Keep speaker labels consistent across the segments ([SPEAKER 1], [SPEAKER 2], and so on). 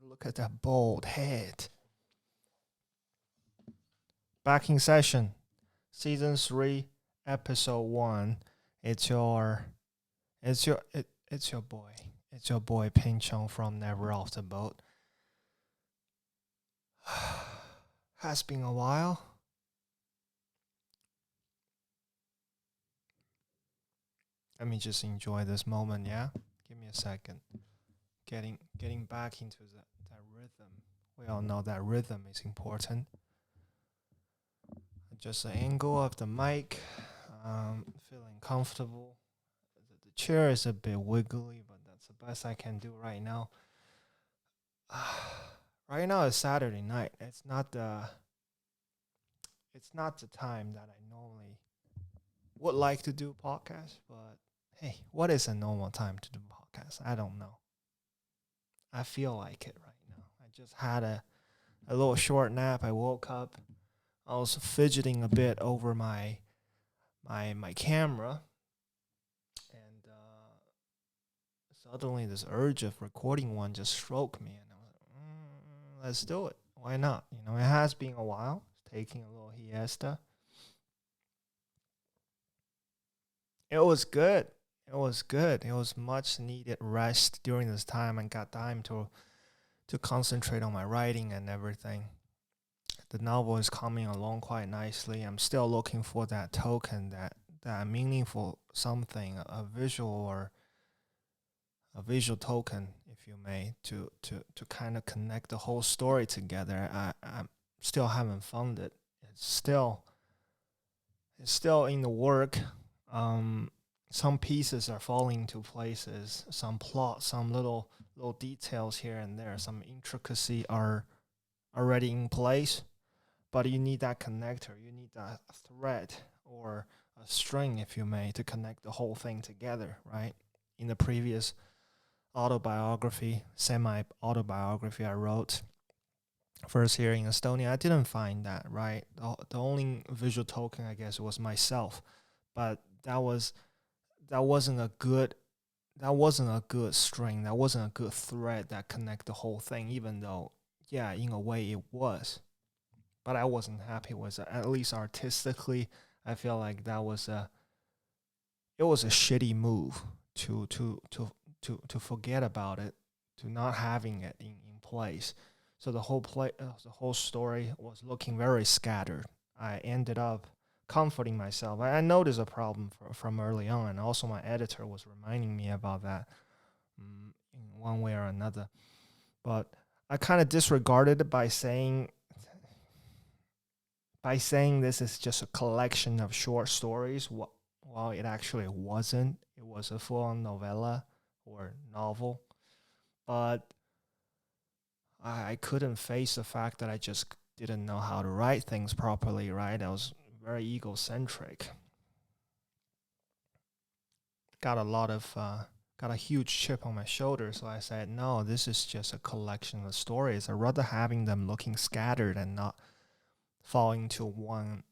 [SPEAKER 1] Look at that bald head. Back in session. Season 3, episode 1. It's your boy. It's your boy Ping Chong from Never Off the Boat. Has been a while. Let me just enjoy this moment, yeah? Give me a second. Getting back into that rhythm. We all know that rhythm is important. Just the angle of the mic. Feeling comfortable. The chair is a bit wiggly, but that's the best I can do right now. Right now it's Saturday night. It's not the time that I normally would like to do podcasts, but hey, what is a normal time to do podcasts? I don't know. I feel like it right now. I just had a little short nap. I woke up. I was fidgeting a bit over my camera, and suddenly this urge of recording one just struck me, and I was like, let's do it. Why not? It has been a while. It's taking a little siesta. It was good. It was much needed rest during this time, and got time to concentrate on my writing and everything. The novel is coming along quite nicely. I'm still looking for that token, that meaningful something, a visual token, if you may, to kind of connect the whole story together. I still haven't found it. It's still in the work. Some pieces are falling into places. Some plot, some little details here and there. Some intricacy are already in place. But you need that connector. You need that thread or a string, if you may, to connect the whole thing together, right? In the previous semi-autobiography I wrote, first here in Estonia, I didn't find that, right? The only visual token, I guess, was myself. But that wasn't a good string. That wasn't a good thread that connect the whole thing, even though, yeah, in a way it was. But I wasn't happy with it. At least artistically, I feel like it was a shitty move to forget about it, to not having it in place. So the whole story was looking very scattered. I ended up comforting myself. I noticed a problem from early on, and also my editor was reminding me about that in one way or another. But I kind of disregarded it by saying this is just a collection of short stories. Well, it actually wasn't. It was a full-on novella or novel. But I couldn't face the fact that I just didn't know how to write things properly, right? I was very egocentric. Got a huge chip on my shoulder, so I said, no, this is just a collection of stories. I'd rather having them looking scattered and not fall into one,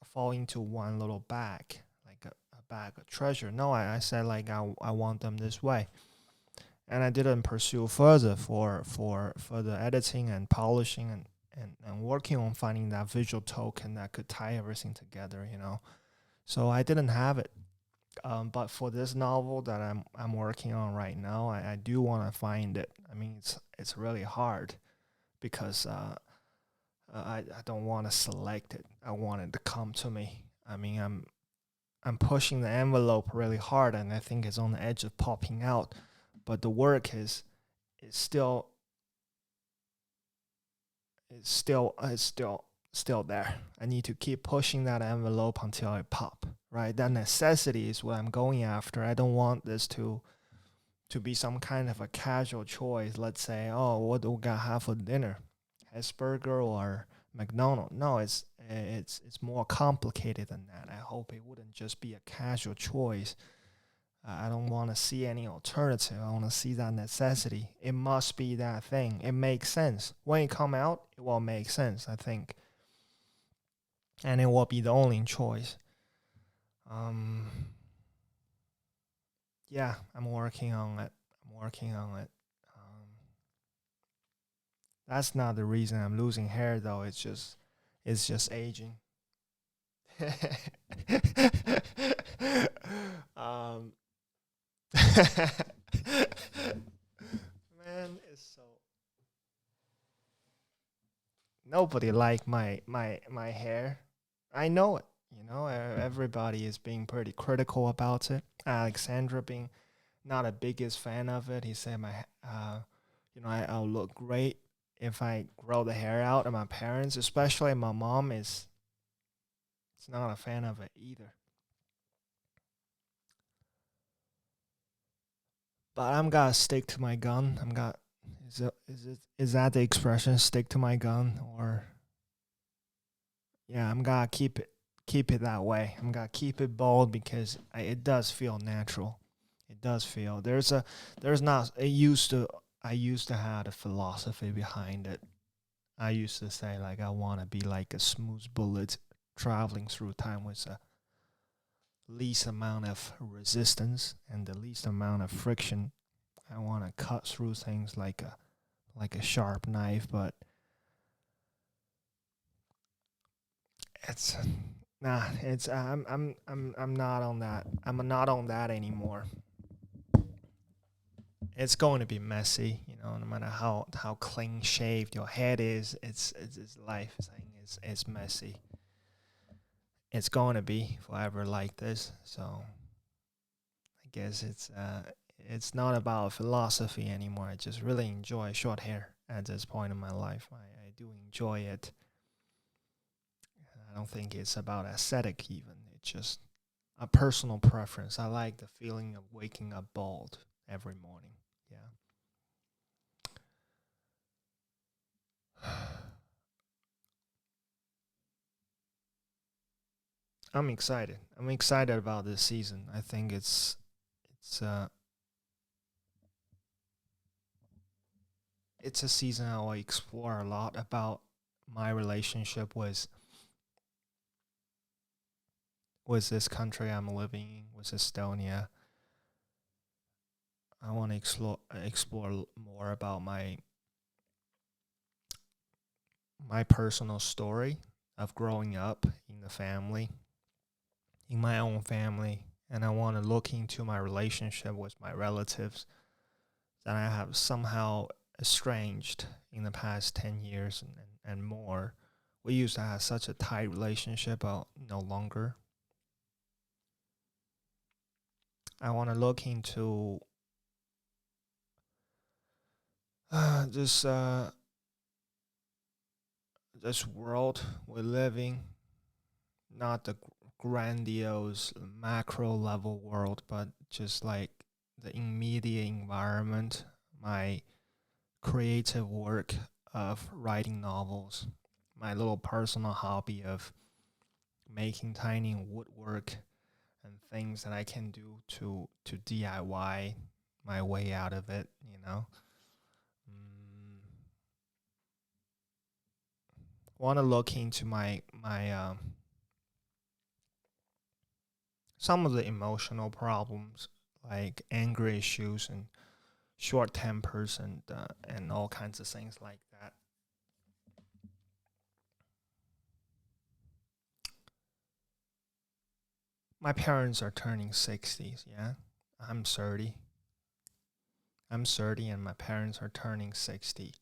[SPEAKER 1] fall into one little bag, like a bag of treasure. No, I said, like, I want them this way. And I didn't pursue further for the editing and polishing and working on finding that visual token that could tie everything together, So I didn't have it. But for this novel that I'm working on right now, I do want to find it. I mean, it's really hard because I don't want to select it. I want it to come to me. I mean, I'm pushing the envelope really hard, and I think it's on the edge of popping out. But the work is still there. I need to keep pushing that envelope until I pop. Right, that necessity is what I'm going after. I don't want this to be some kind of a casual choice. Let's say, oh, what do we got have for dinner? Hesburger or McDonald's? No, it's more complicated than that. I hope it wouldn't just be a casual choice. I don't want to see any alternative. I want to see that necessity. It must be that thing. It makes sense. When it come out, it will make sense, I think. And it will be the only choice. Yeah, I'm working on it. That's not the reason I'm losing hair though. It's just aging. um, man, it's so nobody like my hair. I know it. You know, everybody is being pretty critical about it. Alexandra being not a biggest fan of it. He said I'll look great if I grow the hair out. And my parents, especially my mom, is not a fan of it either. But I'm gonna stick to my gun. Is that the expression? Stick to my gun, or yeah, I'm gonna keep it that way. I'm gonna keep it bald because it does feel natural. It does feel there's not. I used to have a philosophy behind it. I used to say like I want to be like a smooth bullet traveling through time with the least amount of resistance and the least amount of friction. I want to cut through things like a sharp knife, but it's it's I'm not on that. I'm not on that anymore. It's going to be messy, you know, no matter how clean shaved your head is, it's life thing is messy. It's going to be forever like this. So I guess it's not about philosophy anymore. I just really enjoy short hair at this point in my life. I do enjoy it. I don't think it's about aesthetic even. It's just a personal preference. I like the feeling of waking up bald every morning. Yeah. I'm excited. I'm excited about this season. I think it's it's a season I will explore a lot about my relationship with this country I'm living in, with Estonia. I want to explore more about my personal story of growing up in the family, in my own family, and I want to look into my relationship with my relatives that I have somehow estranged in the past 10 years and more. We used to have such a tight relationship, but no longer. I want to look into this this world we're living, not the grandiose macro level world, but just like the immediate environment, my creative work of writing novels, my little personal hobby of making tiny woodwork and things that I can do to DIY my way out of it, you know. Want to look into my some of the emotional problems like anger issues and short tempers and all kinds of things like that. My parents are turning 60s, yeah. I'm 30. I'm 30 and my parents are turning 60.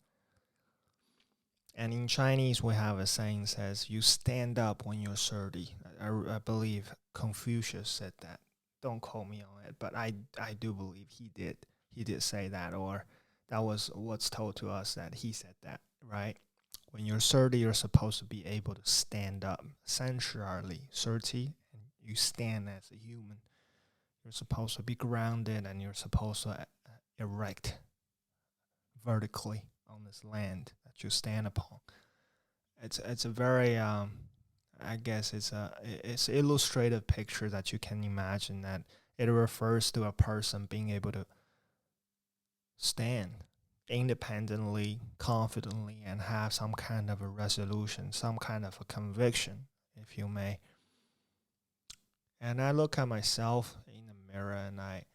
[SPEAKER 1] And in Chinese, we have a saying that says, you stand up when you're 30. I believe Confucius said that. Don't quote me on it, but I do believe he did. He did say that, or that was what's told to us that he said that, right? When you're 30, you're supposed to be able to stand up. Essentially, 30, and you stand as a human. You're supposed to be grounded and you're supposed to erect vertically on this land that you stand upon. It's a very I guess it's illustrative picture that you can imagine that it refers to a person being able to stand independently, confidently, and have some kind of a resolution, some kind of a conviction, if you may. And I look at myself in the mirror and I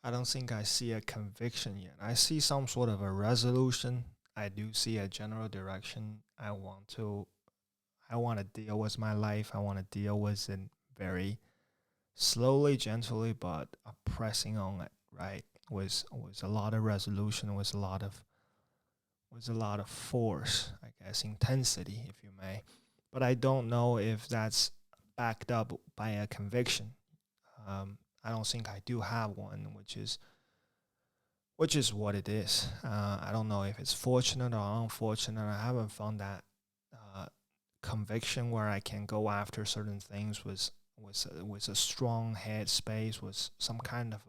[SPEAKER 1] don't think I see a conviction yet. I see some sort of a resolution. I do see a general direction. I want to deal with my life. I want to deal with it very slowly, gently, but pressing on it, right? With a lot of resolution, with a lot of force, I guess, intensity, if you may. But I don't know if that's backed up by a conviction. I don't think I do have one, which is what it is. I don't know if it's fortunate or unfortunate. I haven't found that uh, conviction where I can go after certain things with a strong head space, with some kind of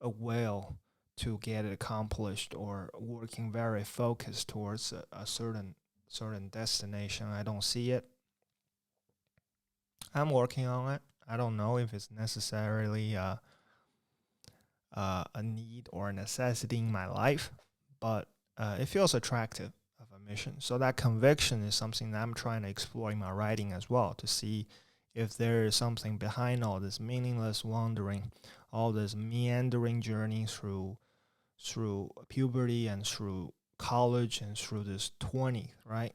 [SPEAKER 1] a will to get it accomplished, or working very focused towards a certain destination. I don't see it. I'm working on it. I don't know if it's necessarily a need or a necessity in my life, but it feels attractive of a mission. So that conviction is something that I'm trying to explore in my writing as well, to see if there is something behind all this meaningless wandering, all this meandering journey through puberty and through college and through this 20, right?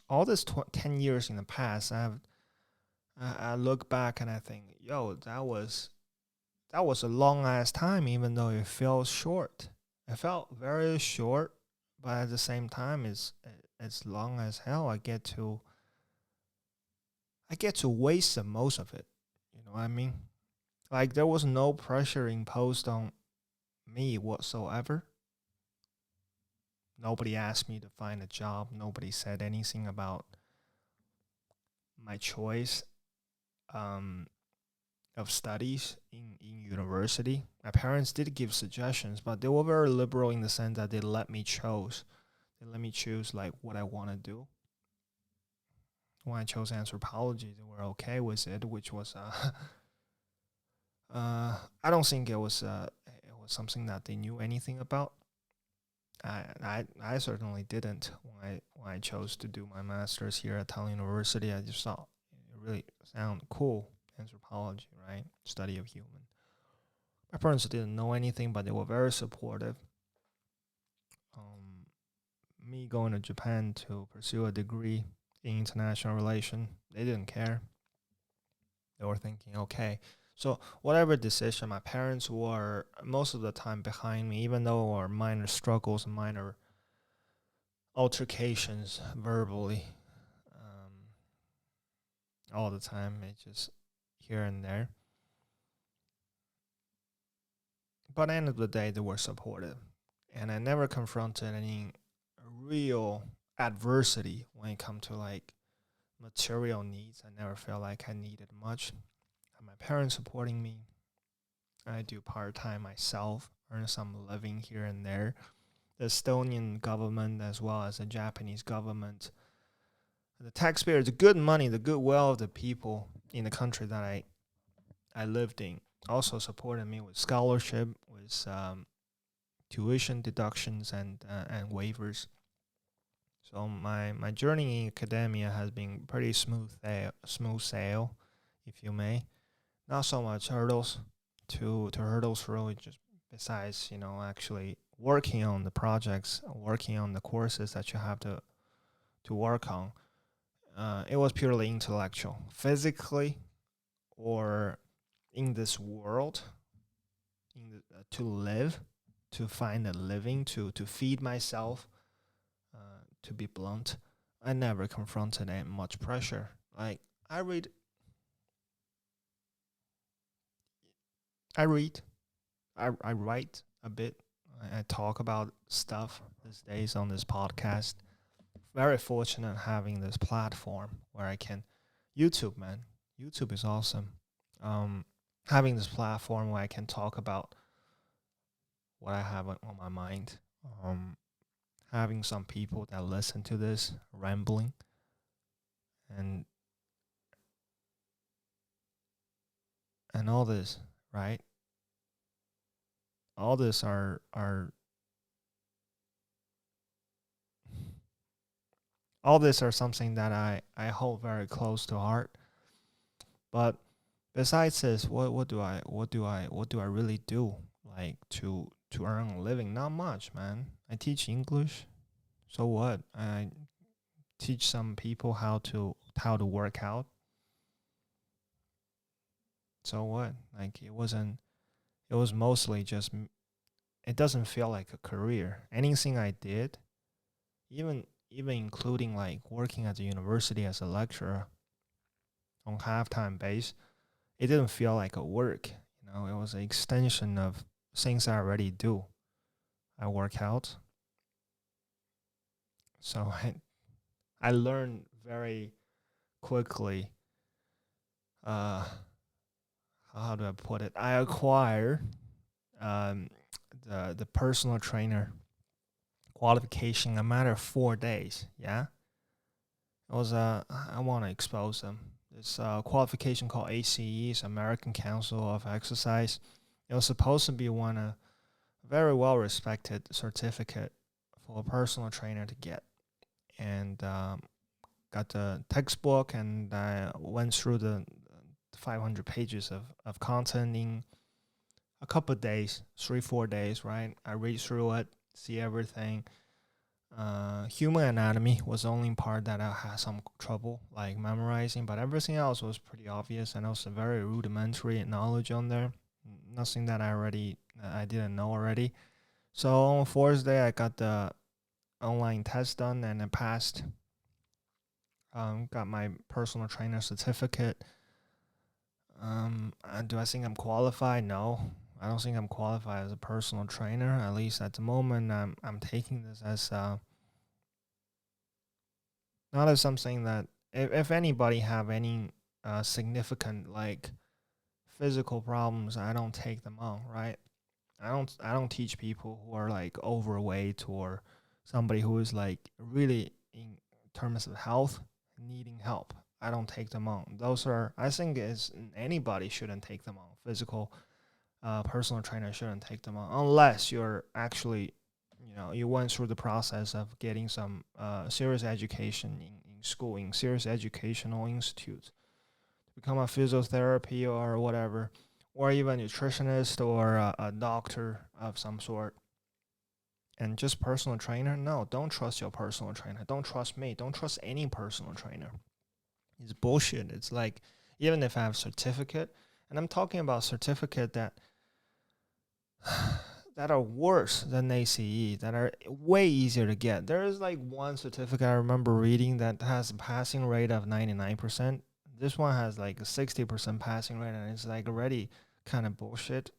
[SPEAKER 1] All this 10 years in the past, I look back and I think, yo, that was a long ass time, even though it felt short. It felt very short, but at the same time, it's long as hell. I get to waste the most of it. You know what I mean? Like, there was no pressure imposed on me whatsoever. Nobody asked me to find a job. Nobody said anything about my choice of studies in university. My parents did give suggestions, but they were very liberal in the sense that they let me choose. They let me choose like what I want to do. When I chose anthropology, they were okay with it, which was I don't think it was something that they knew anything about. I certainly didn't when I chose to do my master's here at Thailand University. I just thought it really sounded cool, anthropology, right? Study of human. My parents didn't know anything, but they were very supportive. Um, Me going to Japan to pursue a degree in international relation, they didn't care. They were thinking, okay, so whatever decision, my parents were most of the time behind me, even though there were minor struggles and minor altercations verbally, all the time. It's just here and there. But at the end of the day, they were supportive, and I never confronted any real adversity when it come to like material needs. I never felt like I needed much. And my parents supporting me. I do part time myself, earn some living here and there. The Estonian government as well as the Japanese government, the taxpayers, the good money, the goodwill of the people in the country that I lived in also supported me with scholarship, with tuition deductions and waivers. So my journey in academia has been pretty smooth sail, if you may. Not so much hurdles to hurdle through. Just besides, actually working on the projects, working on the courses that you have to work on. It was purely intellectual, physically, or in this world, to live, to find a living, to feed myself. To be blunt, I never confronted much pressure. Like I read, I read, I write a bit. I talk about stuff these days on this podcast. Very fortunate having this platform where I can. YouTube, man, YouTube is awesome. Having this platform where I can talk about what I have on my mind. Having some people that listen to this rambling and all this, right? All this are all this are something that I hold very close to heart. But besides this, what do I really do like to earn a living? Not much, man. I teach English, So what? I teach some people how to work out. So what? Like it wasn't. It was mostly just. It doesn't feel like a career. Anything I did, even including like working at the university as a lecturer on half-time base, it didn't feel like a work. It was an extension of things I already do. I work out, so I learned very quickly. Uh, how do I put it? I acquired um, the personal trainer qualification in a matter of 4 days. Yeah, it was I want to expose them. This qualification called ACE, is American Council of Exercise. It was supposed to be one very well respected certificate for a personal trainer to get, and got the textbook, and I went through the 500 pages of content in a couple of days, 3-4 days, right? I read through it, see everything. Human anatomy was the only part that I had some trouble like memorizing, but everything else was pretty obvious, and also very rudimentary knowledge on there. Nothing that I didn't know already. So on fourth day, I got the online test done, and I passed. Got my personal trainer certificate. Do I think I'm qualified? No, I don't think I'm qualified as a personal trainer. At least at the moment, I'm taking this as not as something that if anybody have any significant like physical problems, I don't take them on, right? I don't teach people who are like overweight or somebody who is like really in terms of health needing help. I don't take them on. Those are I think is anybody shouldn't take them on. Physical personal trainer shouldn't take them on unless you're actually you went through the process of getting some serious education in school, in serious educational institutes, to become a physiotherapy or whatever, or even a nutritionist or a doctor of some sort. And just personal trainer, no, don't trust your personal trainer. Don't trust me. Don't trust any personal trainer. It's bullshit. It's like, even if I have a certificate, and I'm talking about certificate that are worse than ACE, that are way easier to get. There is like one certificate I remember reading that has a passing rate of 99%. This one has like a 60% passing rate, and it's like already kind of bullshit.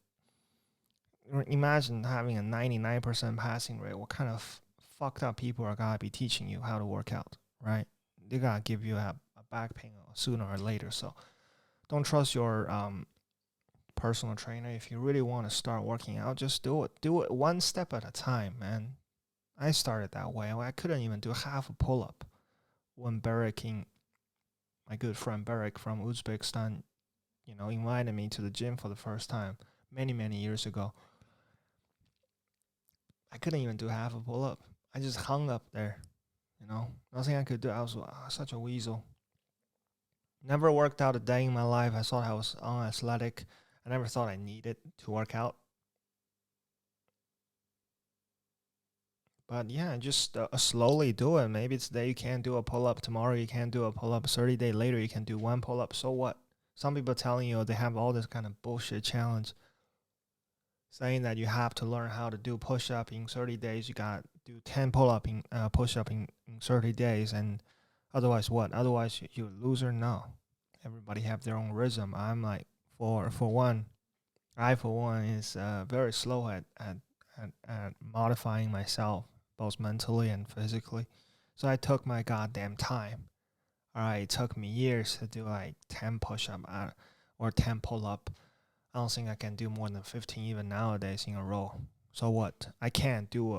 [SPEAKER 1] Imagine having a 99% passing rate. What kind of fucked up people are gonna be teaching you how to work out, right? They gotta give you a back pain sooner or later. So don't trust your personal trainer. If you really want to start working out, just do it. Do it one step at a time, man. I started that way. I couldn't even do half a pull up when my good friend Barrick from Uzbekistan, invited me to the gym for the first time many, many years ago. I couldn't even do half a pull up. I just hung up there, nothing I could do. I was such a weasel. Never worked out a day in my life. I thought I was unathletic. I never thought I needed to work out. But yeah, just slowly do it. Maybe today you can't do a pull up. Tomorrow you can't do a pull up. 30 days later you can do one pull up. So what? Some people telling you they have all this kind of bullshit challenge, saying that you have to learn how to do push up in 30 days. You got to do 10 pull up in push up in 30 days, and otherwise what? Otherwise you loser. No, everybody have their own rhythm. I'm like for one, I for one is very slow at modifying myself, both mentally and physically. So I took my goddamn time. All right, it took me years to do like 10 push up or 10 pull up. I don't think I can do more than 15 even nowadays in a row. So what? I can't do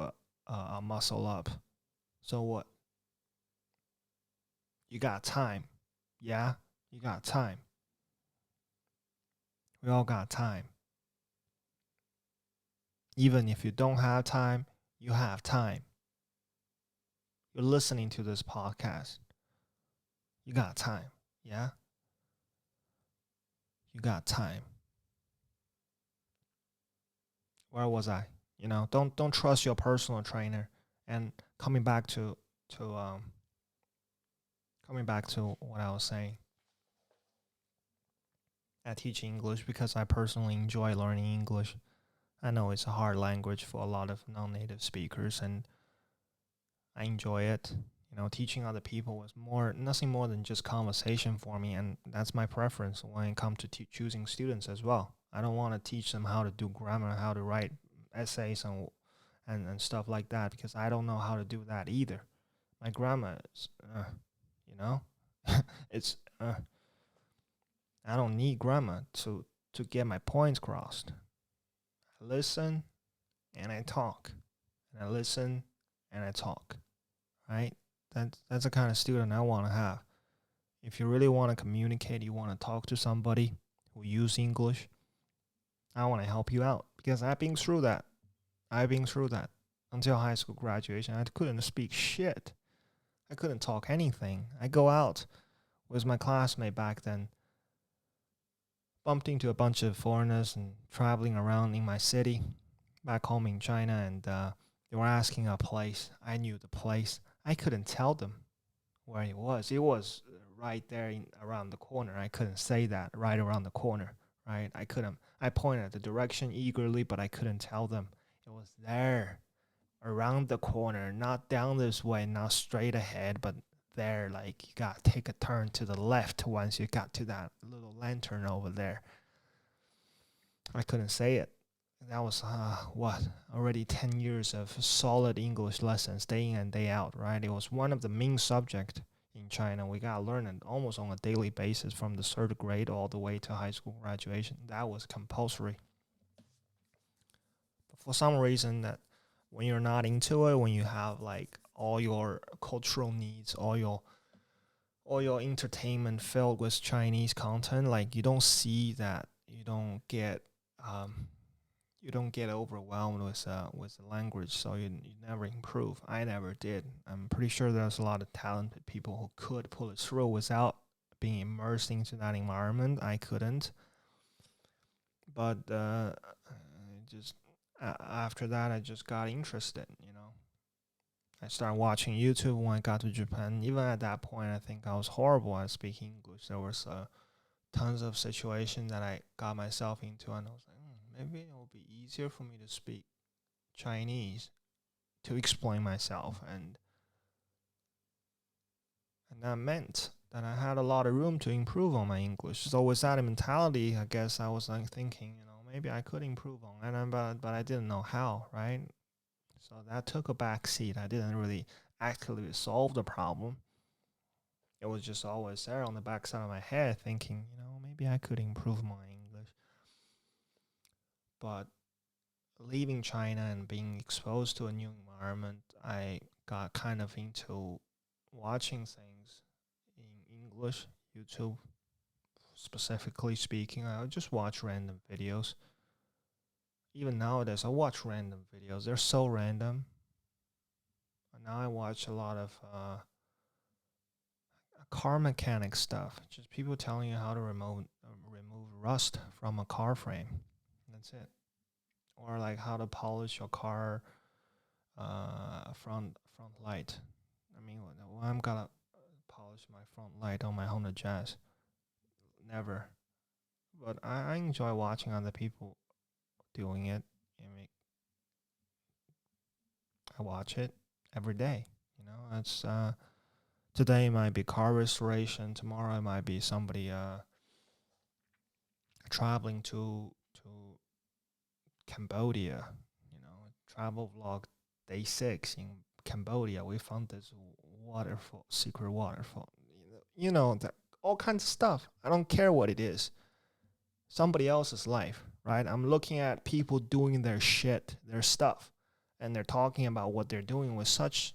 [SPEAKER 1] a muscle up. So what? You got time. Yeah, you got time. We all got time. Even if you don't have time, you have time. You're listening to this podcast. You got time. Yeah? You got time. Where was I? Don't trust your personal trainer. And coming back to what I was saying, I teach English because I personally enjoy learning English. I know it's a hard language for a lot of non-native speakers, and I enjoy it. Teaching other people was nothing more than just conversation for me, and that's my preference when it comes to choosing students as well. I don't want to teach them how to do grammar, how to write essays, and stuff like that, because I don't know how to do that either. My grammar is, it's. I don't need grammar to get my points crossed. I listen and I talk, and I listen and I talk, right? That's the kind of student I want to have. If you really want to communicate, you want to talk to somebody who use English, I want to help you out, because I've been through that. Until high school graduation. I couldn't speak shit. I couldn't talk anything. I go out with my classmate back then, bumped into a bunch of foreigners and traveling around in my city back home in China, and they were asking a place. I knew the place. I couldn't tell them where it was. It was right there around the corner. I couldn't say that, right around the corner, right? I couldn't. I pointed the direction eagerly, but I couldn't tell them. It was there, around the corner, not down this way, not straight ahead, but there, like you got to take a turn to the left once you got to that little lantern over there. I couldn't say it. That was already 10 years of solid English lessons, day in and day out, right? It was one of the main subjects in China. We got to learn it almost on a daily basis from the third grade all the way to high school graduation. That was compulsory. But for some reason, that when you're not into it, when you have like all your cultural needs, all your entertainment filled with Chinese content, like you don't see that, you don't get overwhelmed with the language, so you never improve. I never did. I'm pretty sure there's a lot of talented people who could pull it through without being immersed into that environment. I couldn't. But after that, I just got interested. I started watching YouTube when I got to Japan. Even at that point, I think I was horrible at speaking English. There was tons of situations that I got myself into, and I was like, maybe it will be easier for me to speak Chinese to explain myself, and that meant that I had a lot of room to improve on my English. So with that mentality, I guess I was like thinking, maybe I could improve on it, but I didn't know how, right? So that took a back seat. I didn't really actively solve the problem. It was just always there on the back side of my head, thinking, maybe I could improve my English. But leaving China and being exposed to a new environment, I got kind of into watching things in English, YouTube, specifically speaking. I would just watch random videos. Even nowadays, I watch random videos. They're so random. And now I watch a lot of car mechanic stuff. Just people telling you how to remove rust from a car frame. That's it. Or like how to polish your car front light. I mean, when I'm gonna polish my front light on my Honda Jazz, never. But I enjoy watching other people doing it. I watch it every day. It's today it might be car restoration. Tomorrow it might be somebody traveling to Cambodia. Travel vlog day 6 in Cambodia. We found this waterfall, secret waterfall. That all kinds of stuff. I don't care what it is. Somebody else's life, right? I'm looking at people doing their shit, their stuff, and they're talking about what they're doing with such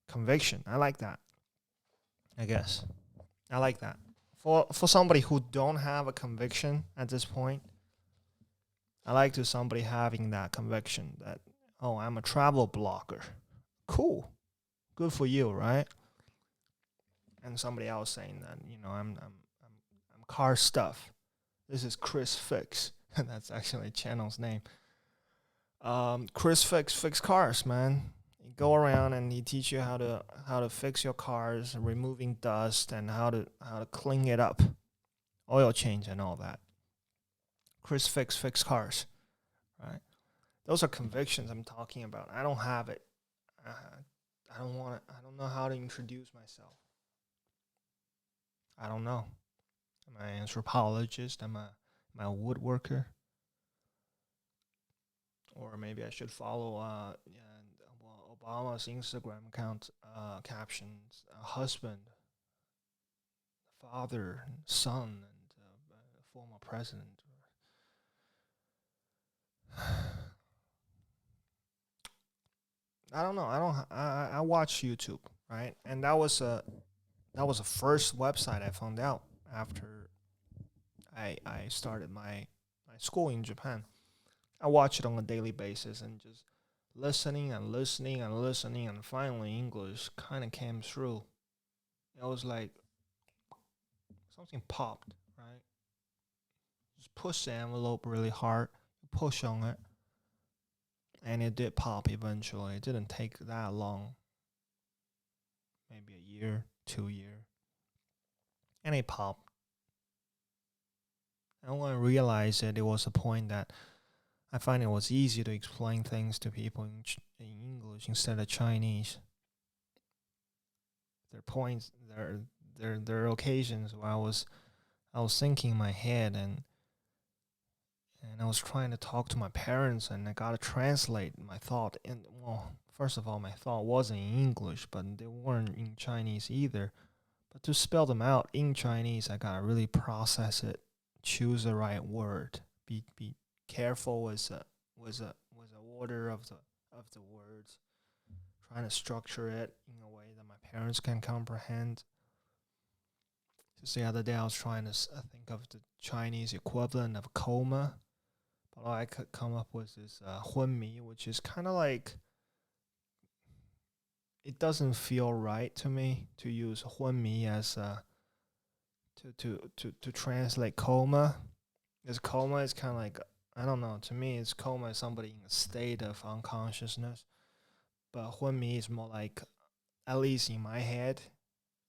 [SPEAKER 1] conviction. I like that. I guess I like that. For somebody who don't have a conviction at this point, I like to somebody having that conviction that, I'm a travel blogger. Cool. Good for you, right? And somebody else saying that, I'm car stuff. This is Chris Fix. That's actually a channel's name. Chris fix cars, man. You go around and he teach you how to fix your cars, removing dust and how to clean it up, oil change and all that. Chris fix cars, right? Those are convictions I'm talking about. I don't have it. I don't want to. I don't know how to introduce myself. I don't know. Am I an anthropologist? Am I a woodworker? Or maybe I should follow Obama's Instagram account captions: husband, father, son, and former president. I don't know. I watch YouTube, right? And that was the first website I found out after I started my school in Japan. I watch it on a daily basis and just listening and listening and listening, and finally English kind of came through. It was like something popped, right? Just push the envelope really hard, push on it, and it did pop eventually. It didn't take that long, maybe a year, 2 year, and it popped. And when I realized it was a point that I find it was easy to explain things to people in English instead of Chinese. There are points, there are occasions where I was thinking in my head, and I was trying to talk to my parents, and I gotta translate my thought. And well, first of all, my thought wasn't in English, but they weren't in Chinese either. But to spell them out in Chinese, I gotta really process it, choose the right word, be careful with the order of the words, trying to structure it in a way that my parents can comprehend. Just the other day, I was trying to think of the Chinese equivalent of coma, but all I could come up with is 昏迷, which is kind of like, it doesn't feel right to me to use 昏迷 as to translate coma, because coma is kind of like, I don't know, to me it's coma is somebody in a state of unconsciousness, but 昏迷 is more like, at least in my head,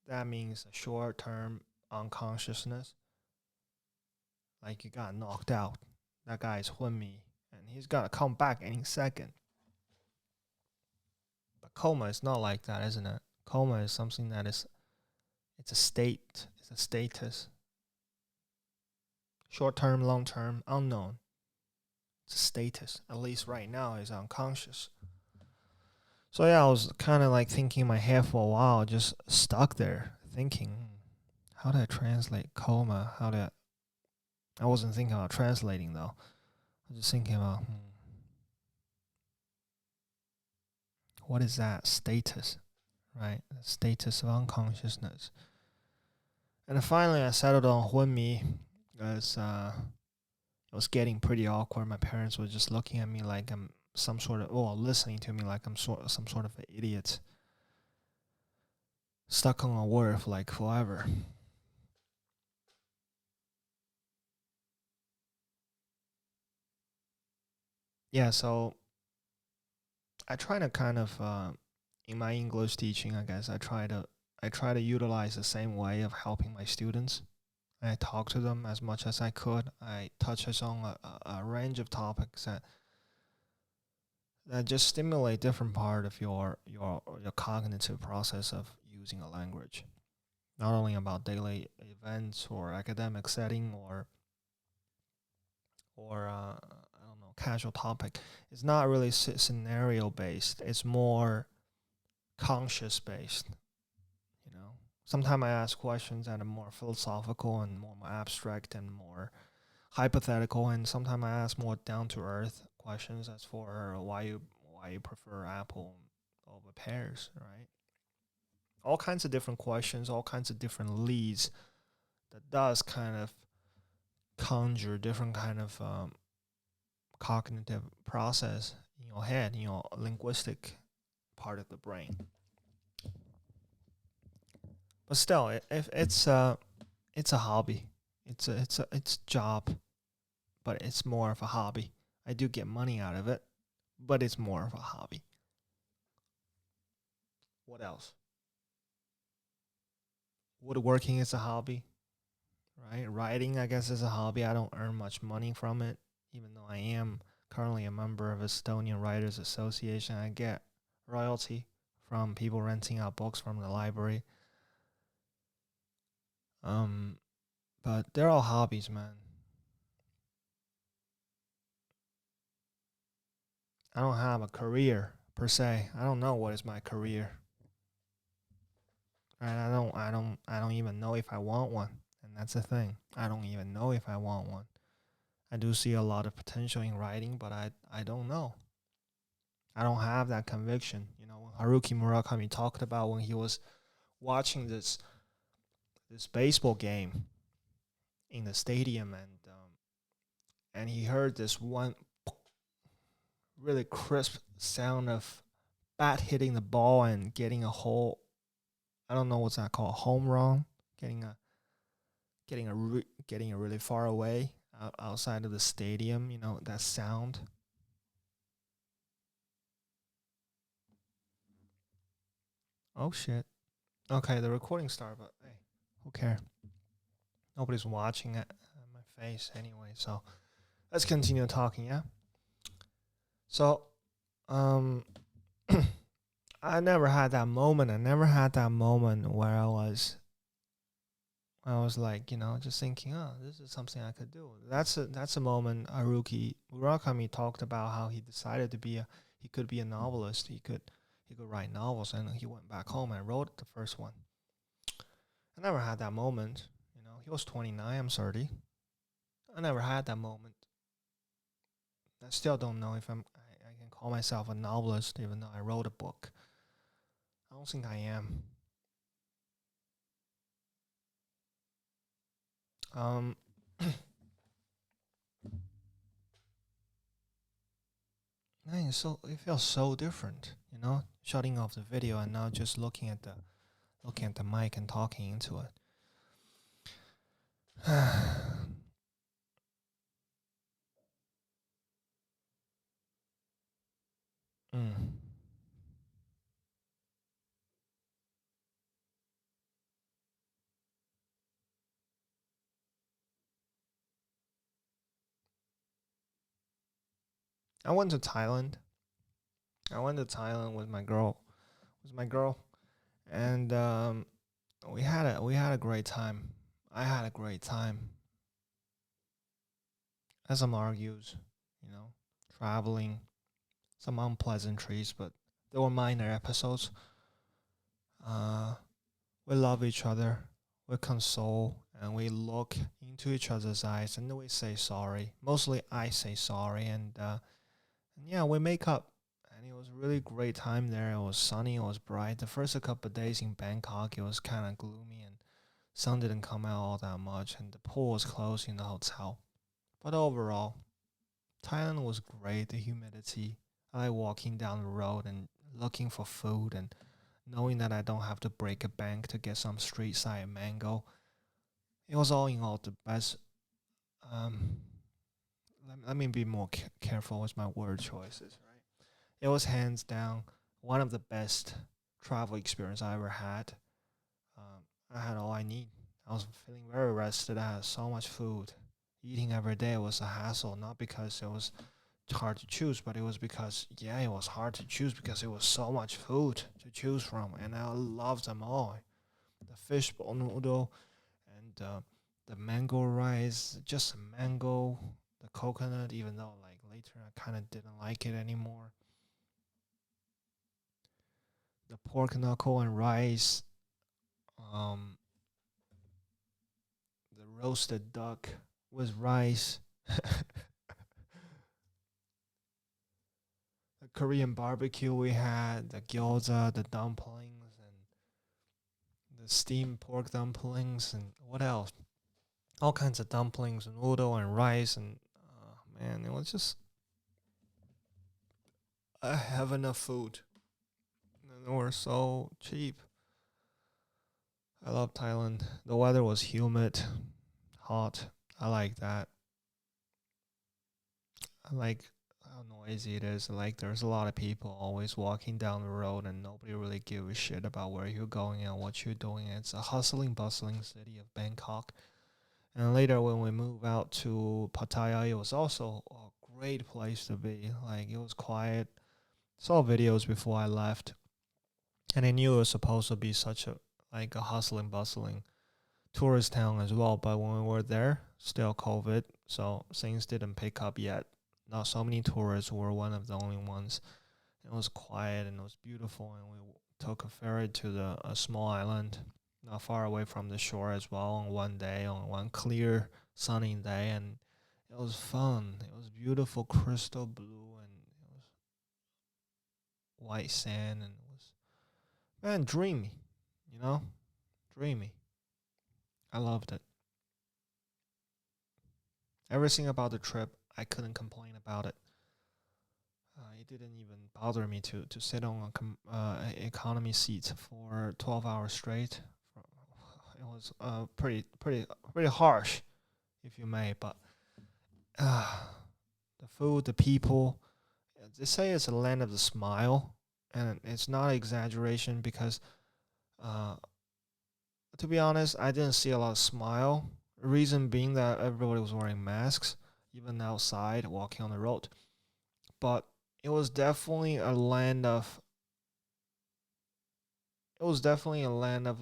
[SPEAKER 1] that means a short-term unconsciousness. Like you got knocked out. That guy is 昏迷, and he's gonna come back any second. But coma is not like that, isn't it? Coma is something that is, it's a state, it's a status. Short-term, long-term, unknown. It's a status. At least right now, is unconscious. So yeah, I was kind of like thinking in my head for a while, just stuck there thinking, how do I translate coma? I wasn't thinking about translating though. I was just thinking about what is that status, right? The status of unconsciousness. And then finally, I settled on 昏迷 because it was getting pretty awkward. My parents were just looking at me like I'm some sort of, listening to me like I'm some sort of an idiot, stuck on a word for like forever. Yeah, so I try to kind of in my English teaching, I guess I try to utilize the same way of helping my students. I talk to them as much as I could. I touches on a range of topics that just stimulate different part of your cognitive process of using a language. Not only about daily events or academic setting or I don't know, casual topic. It's not really scenario based. It's more conscious based. You know, sometimes I ask questions that are more philosophical and more abstract and more hypothetical, and sometimes I ask more down to earth questions, as for why you prefer apple over pears, right? All kinds of different questions, all kinds of different leads that does kind of conjure different kind of cognitive process in your head, in your linguistic part of the brain. But still, if it's a hobby, it's a job, but it's more of a hobby. I do get money out of it, but it's more of a hobby. What else? Woodworking is a hobby, right? Writing, I guess, is a hobby. I don't earn much money from it, even though I am currently a member of Estonian Writers Association. I get royalty from people renting out books from the library. But they're all hobbies, man. I don't have a career per se. I don't know what is my career. Right? I don't even know if I want one. And that's the thing. I don't even know if I want one. I do see a lot of potential in writing, but I don't know. I don't have that conviction. You know, when Haruki Murakami talked about when he was watching this baseball game in the stadium, and he heard this one really crisp sound of bat hitting the ball and getting a whole, I don't know what's that called, home run, getting a really far away outside of the stadium. You know that sound. Oh shit. Okay, the recording started, but hey, who cares? Nobody's watching it my face anyway. So let's continue talking. Yeah. So, um, I never had that moment. I never had that moment where I was like, you know, just thinking, oh, this is something I could do. That's a moment Haruki Murakami talked about how he decided he could be a novelist. He could write novels, and he went back home and wrote the first one. I never had that moment. You know, he was 29. I'm 30. I never had that moment. I still don't know if I can call myself a novelist, even though I wrote a book. I don't think I am. Um, Man, it feels so different, you know, shutting off the video and now just looking at the mic and talking into it. Mm. I went to Thailand. I went to Thailand with my girl. And we had a great time. I had a great time. As some argues, you know, traveling, some unpleasantries, but they were minor episodes. Uh, we love each other, we console, and we look into each other's eyes, and we say sorry. Mostly, I say sorry, and yeah, we make up. And it was a really great time there. It was sunny, it was bright. The first couple of days in Bangkok, it was kind of gloomy, and sun didn't come out all that much, and the pool was closed in the hotel. But overall, Thailand was great. The humidity. I like walking down the road and looking for food and knowing that I don't have to break a bank to get some street side mango. It was all in all the best. Um, let me be more careful with my word choices, right? It was hands down one of the best travel experience I ever had. I had all I need. I was feeling very rested. I had so much food. Eating every day was a hassle, not because it was hard to choose, but it was because, yeah, it was hard to choose because it was so much food to choose from, and I loved them all. The fishbowl noodle and the mango rice, just mango, the coconut, even though like later I kind of didn't like it anymore. The pork knuckle and rice, um, the roasted duck with rice, the Korean barbecue we had, the gyoza, the dumplings, and the steamed pork dumplings, and what else? All kinds of dumplings and noodle and rice, and man, it was just I have enough food. And they were so cheap. I love Thailand. The weather was humid, hot. I like that. I like noisy it is. Like there's a lot of people always walking down the road, and nobody really gives a shit about where you're going and what you're doing. It's a hustling, bustling city of Bangkok. And later when we moved out to Pattaya, it was also a great place to be. Like it was quiet. Saw videos before I left, and I knew it was supposed to be such a like a hustling, bustling tourist town as well. But when we were there, still COVID, so things didn't pick up yet. Not so many tourists. Were one of the only ones. It was quiet and it was beautiful, and we took a ferry to the a small island not far away from the shore as well on one day, on one clear sunny day, and it was fun. It was beautiful, crystal blue, and it was white sand, and it was, man, dreamy, you know, dreamy. I loved it. Everything about the trip, I couldn't complain about it. It didn't even bother me to sit on a economy seat for 12 hours straight. It was pretty harsh, if you may. But the food, the people, they say it's a land of the smile, and it's not exaggeration because, uh, to be honest, I didn't see a lot of smile. Reason being that everybody was wearing masks, even outside walking on the road. But it was definitely a land of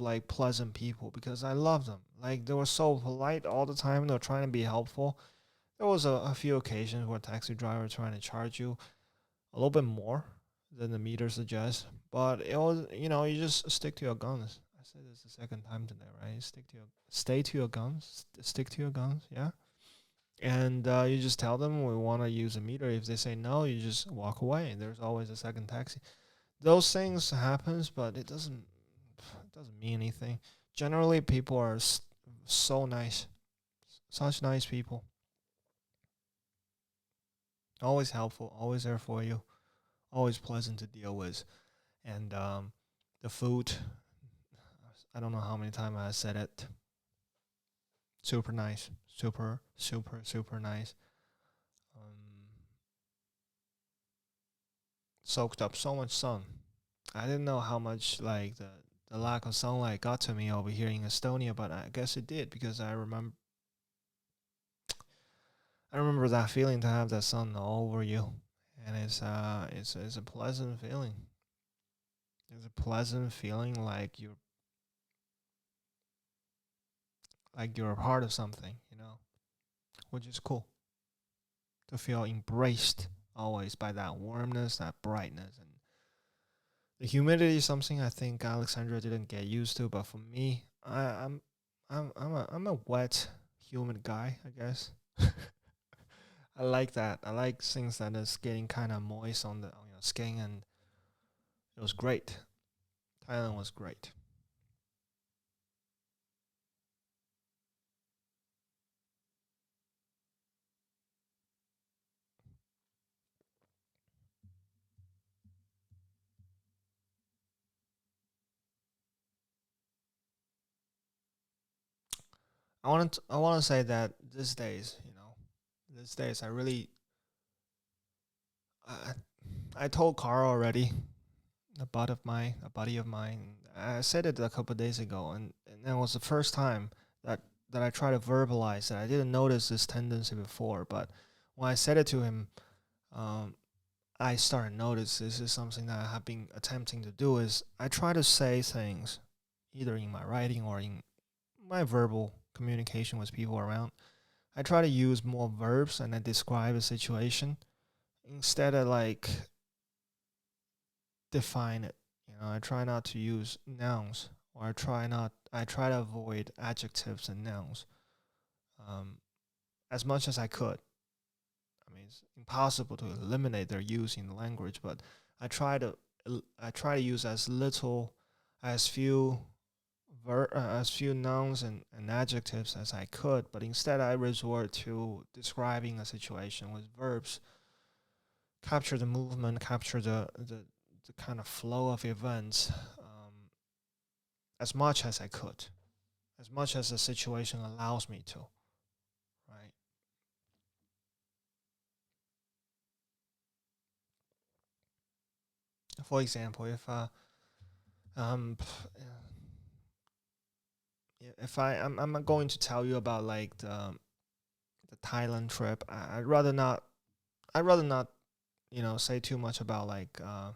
[SPEAKER 1] like pleasant people because I love them. Like they were so polite all the time. They were trying to be helpful. There was a few occasions where taxi driver trying to charge you a little bit more than the meter suggests, but it was, you just stick to your guns. I said this the second time today, right? Stay to your guns, stick to your guns, yeah. And you just tell them we want to use a meter. If they say no, you just walk away. There's always a second taxi. Those things happens, but it doesn't mean anything. Generally, people are so nice, such nice people. Always helpful, always there for you, always pleasant to deal with. And the food, I don't know how many times I said it. Super nice, super, super, super nice. Um, Soaked up so much sun. I didn't know how much like the lack of sunlight got to me over here in Estonia, but I guess it did because I remember that feeling to have that sun all over you, and it's a pleasant feeling. It's a pleasant feeling like you're a part of something, which is cool to feel embraced always by that warmness, that brightness, and the humidity is something I think Alexandra didn't get used to, but for me, I'm a wet, humid guy, I guess. I like that. I like things that is getting kind of moist on your skin, and it was great. Thailand was great. I want to say that these days I I told Carl already, a buddy of mine. I said it a couple of days ago, and that was the first time that I tried to verbalize that. I didn't notice this tendency before, but when I said it to him, um, I started to notice this is something that I have been attempting to do. Is I try to say things either in my writing or in my verbal communication with people around. I try to use more verbs and I describe a situation instead of like define it. I try not to use nouns, or I try to avoid adjectives and nouns um, as much as I could. I mean, it's impossible to eliminate their use in the language, but I try to I try to use as little, as few as few nouns and adjectives as I could, but instead I resort to describing a situation with verbs, capture the movement, capture the kind of flow of events as much as I could, as much as the situation allows me to, right? For example, um if I'm going to tell you about like the Thailand trip, I'd rather not say too much about like I'd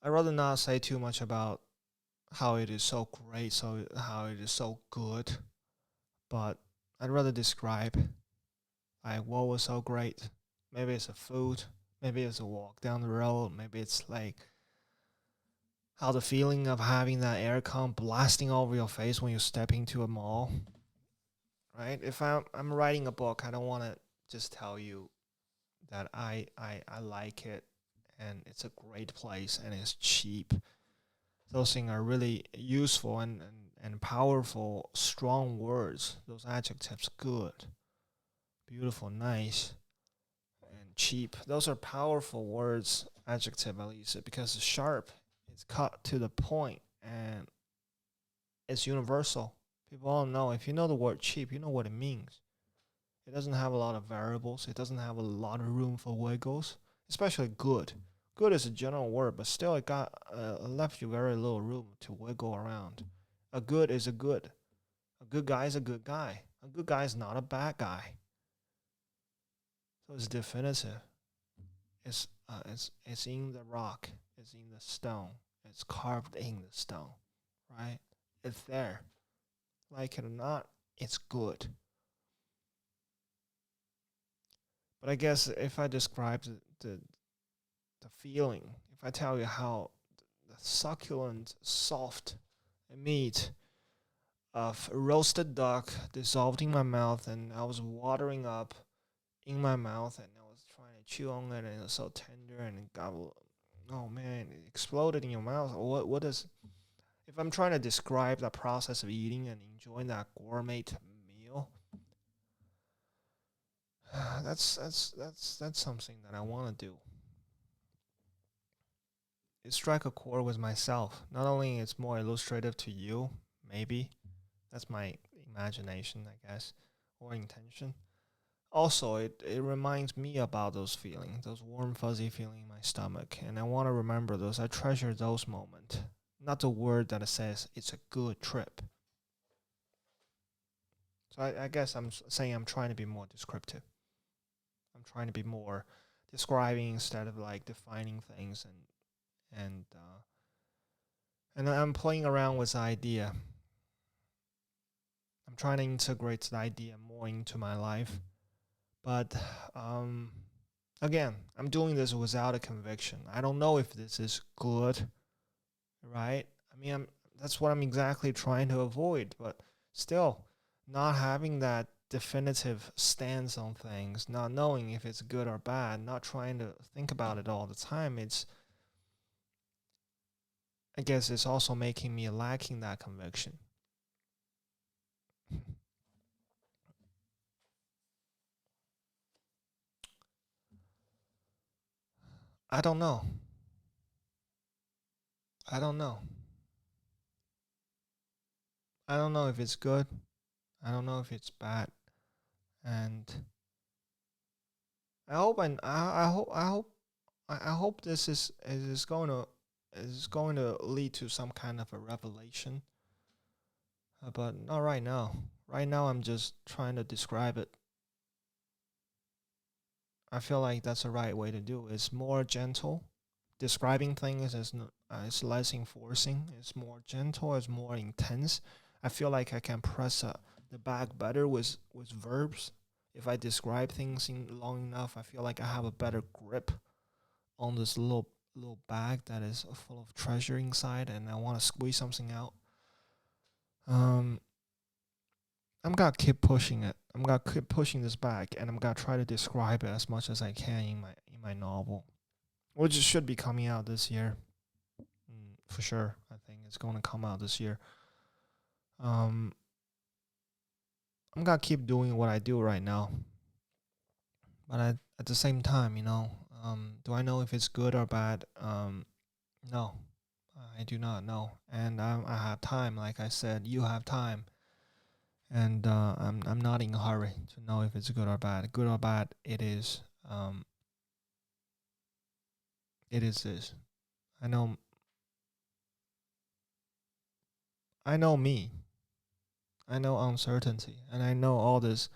[SPEAKER 1] rather not say too much about how it is so great, so how it is so good, but I'd rather describe like what was so great. Maybe it's the food, maybe it's a walk down the road, maybe it's like how the feeling of having that aircon blasting over your face when you step into a mall, right? If I'm writing a book, I don't want to just tell you that I like it and it's a great place and it's cheap. Those things are really useful and powerful, strong words. Those adjectives, good, beautiful, nice, and cheap. Those are powerful words, adjective at least, because it's sharp, it's cut to the point, and it's universal. People all know. If you know the word cheap, you know what it means. It doesn't have a lot of variables. It doesn't have a lot of room for wiggles, especially good. Good is a general word, but still it got left you very little room to wiggle around. A good is a good. A good guy is a good guy. A good guy is not a bad guy. So it's definitive. It's in the rock. It's in the stone. It's carved in the stone, right? It's there. Like it or not, it's good. But I guess if I describe the feeling, if I tell you how the succulent, soft meat of roasted duck dissolved in my mouth, and I was watering up in my mouth, and I was trying to chew on it, and it was so tender, and it got, oh man, it exploded in your mouth. What is? If I'm trying to describe the process of eating and enjoying that gourmet meal, that's something that I want to do. It strike a chord with myself. Not only it's more illustrative to you, maybe that's my imagination, I guess, or intention. Also, it reminds me about those feelings, those warm, fuzzy feelings in my stomach, and I want to remember those. I treasure those moments, not the word that says it's a good trip. So I guess saying I'm trying to be more descriptive. I'm trying to be more describing instead of like defining things and and I'm playing around with the idea. I'm trying to integrate the idea more into my life, but um, again, I'm doing this without a conviction. I don't know if this is good, right? I mean, that's what I'm exactly trying to avoid, but still, not having that definitive stance on things, not knowing if it's good or bad, not trying to think about it all the time, I guess it's also making me lacking that conviction. I don't know. I don't know. I don't know if it's good. I don't know if it's bad. And I hope this is going to lead to some kind of a revelation. But not right now. Right now, I'm just trying to describe it. I feel like that's the right way to do it. It's more gentle. Describing things is less enforcing. It's more gentle. It's more intense. I feel like I can press the back better with verbs. If I describe things in long enough, I feel like I have a better grip on this little bag that is full of treasure inside, and I want to squeeze something out. Um, I'm gonna keep pushing it. I'm gonna keep pushing this back, and I'm gonna try to describe it as much as I can in my novel, which should be coming out this year, for sure. I think it's going to come out this year. Um, I'm gonna keep doing what I do right now, but at the same time, do I know if it's good or bad? No, I do not know, and I have time. Like I said, you have time, and I'm not in a hurry to know if it's good or bad. Good or bad, it is. it is this. I know me. I know uncertainty, and I know all this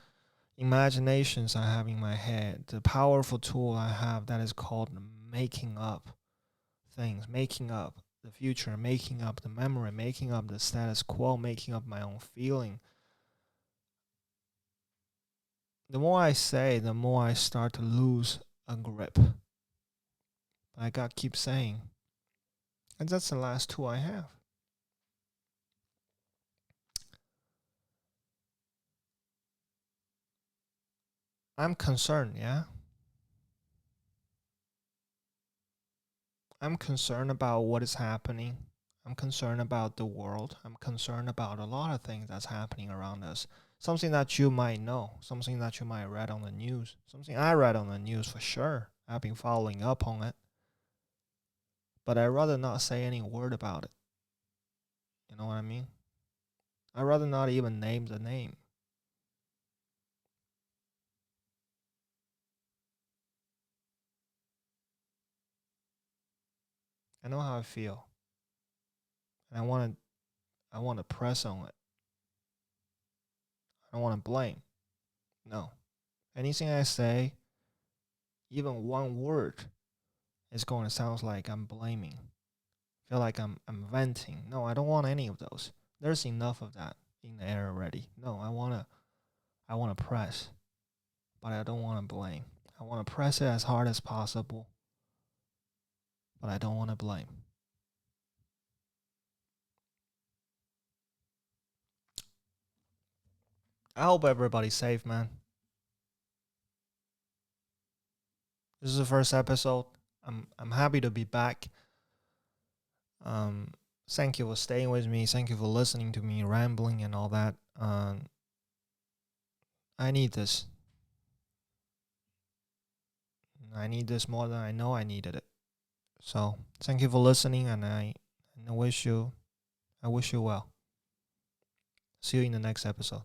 [SPEAKER 1] imaginations I have in my head, the powerful tool I have that is called making up things, making up the future, making up the memory, making up the status quo, making up my own feeling. The more I say, the more I start to lose a grip. But I gotta keep saying. And that's the last tool I have. I'm concerned, yeah? I'm concerned about what is happening. I'm concerned about the world. I'm concerned about a lot of things that's happening around us. Something that you might know, something that you might read on the news, something I read on the news for sure. I've been following up on it. But I'd rather not say any word about it. You know what I mean? I'd rather not even name the name. I know how I feel. And I want to press on it. I don't want to blame. No. Anything I say, even one word, is going to sound like I'm blaming. Feel like I'm venting. No, I don't want any of those. There's enough of that in the air already. No, I wanna press, but I don't wanna blame. I wanna press it as hard as possible, but I don't wanna blame. I hope everybody's safe, man. This is the first episode. I'm happy to be back. Um, Thank you for staying with me. Thank you for listening to me rambling and all that. I need this. I need this more than I know I needed it. So thank you for listening, and I wish you well. See you in the next episode.